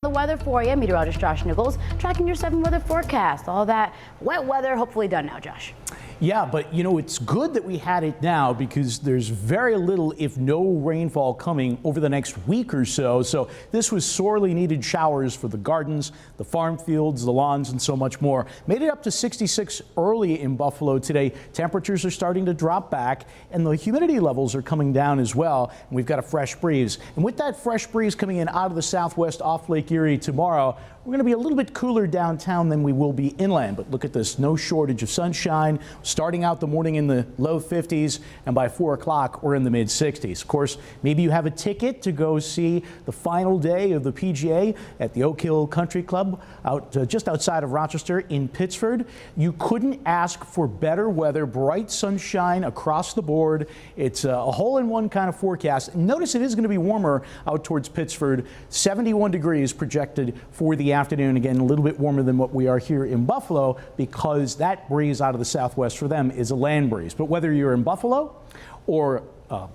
The weather for you, meteorologist Josh Nichols, tracking your 7 weather forecast. All that wet weather hopefully done now, Josh. Yeah, but you know, it's good that we had it now because there's very little, if no rainfall coming over the next week or so. So this was sorely needed showers for the gardens, the farm fields, the lawns, and so much more. Made it up to 66 early in Buffalo today. Temperatures are starting to drop back and the humidity levels are coming down as well. And we've got a fresh breeze. And with that fresh breeze coming in out of the southwest off Lake Erie tomorrow, we're going to be a little bit cooler downtown than we will be inland. But look at this, no shortage of sunshine. Starting out the morning in the low 50s, and by 4 o'clock, we're in the mid 60s. Of course, maybe you have a ticket to go see the final day of the PGA at the Oak Hill Country Club out just outside of Rochester in Pittsford. You couldn't ask for better weather, bright sunshine across the board. It's a hole-in-one kind of forecast. Notice it is going to be warmer out towards Pittsford. 71 degrees projected for the afternoon. Again, a little bit warmer than what we are here in Buffalo because that breeze out of the southwest for them is a land breeze. But whether you're in Buffalo or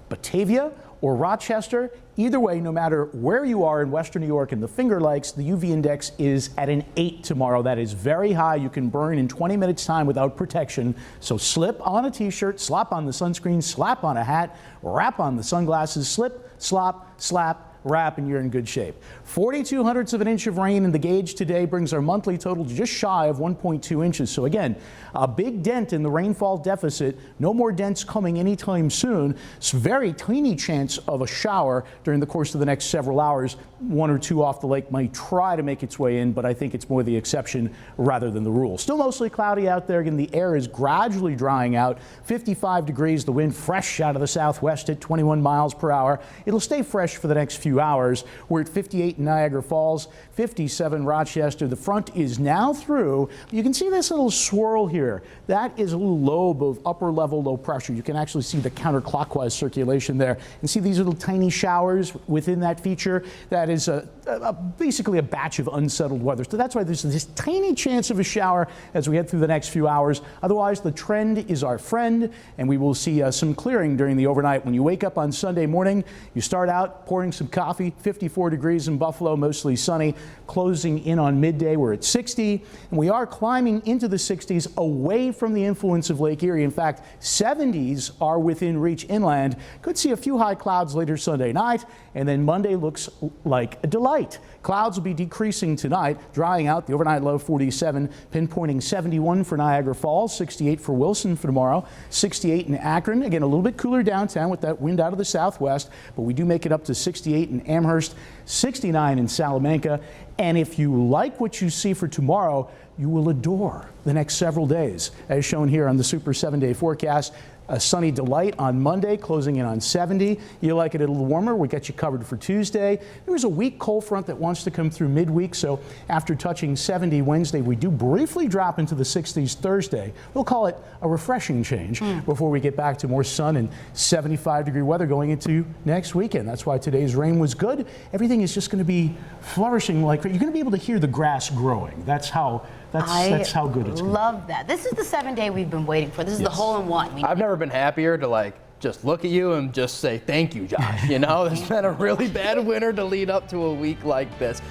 Batavia or Rochester, either way, no matter where you are in western New York and the Finger Lakes, the UV index is at an 8 tomorrow. That is very high. You can burn in 20 minutes time without protection. So slip on a t-shirt, slap on the sunscreen, slap on a hat, wrap on the sunglasses, slip, slop, slap, wrap, and you're in good shape. 42 of an inch of rain in the gauge today brings our monthly total to just shy of 1.2 inches. So again, a big dent in the rainfall deficit. No more dents coming anytime soon. It's a very tiny chance of a shower during the course of the next several hours. One or two off the lake might try to make its way in, but I think it's more the exception rather than the rule. Still mostly cloudy out there. Again, the air is gradually drying out. 55 degrees, the wind fresh out of the southwest at 21 miles per hour. It'll stay fresh for the next few hours. We're at 58 in Niagara Falls, 57 Rochester. The front is now through. You can see this little swirl here. That is a little lobe of upper level low pressure. You can actually see the counterclockwise circulation there and see these little tiny showers within that feature. That is basically a batch of unsettled weather. So that's why there's this tiny chance of a shower as we head through the next few hours. Otherwise, the trend is our friend, and we will see some clearing during the overnight. When you wake up on Sunday morning, you start out pouring some coffee. 54 degrees in Buffalo, mostly sunny. Closing in on midday, we're at 60, and we are climbing into the 60s away from the influence of Lake Erie. In fact, 70s are within reach inland. Could see a few high clouds later Sunday night, and then Monday looks like a delight. Clouds will be decreasing tonight, drying out. The overnight low 47, pinpointing 71 for Niagara Falls, 68 for Wilson for tomorrow, 68 in Akron. Again, a little bit cooler downtown with that wind out of the southwest, but we do make it up to 68 in Amherst, 69 in Salamanca. And if you like what you see for tomorrow, you will adore the next several days, as shown here on the Super 7-day forecast. A sunny delight on Monday, closing in on 70. You like it a little warmer, we got you covered for Tuesday. There was a weak cold front that wants to come through midweek, so after touching 70 Wednesday, we do briefly drop into the 60s Thursday. We'll call it a refreshing change before we get back to more sun and 75-degree weather going into next weekend. That's why today's rain was good. Everything is just going to be flourishing like you're going to be able to hear the grass growing. That's how good it's going to be. Love that. This is the 7-day we've been waiting for. This is the hole-in-one. I've never been happier to just look at you and just say thank you, Josh. You know, there's been a really bad winter to lead up to a week like this.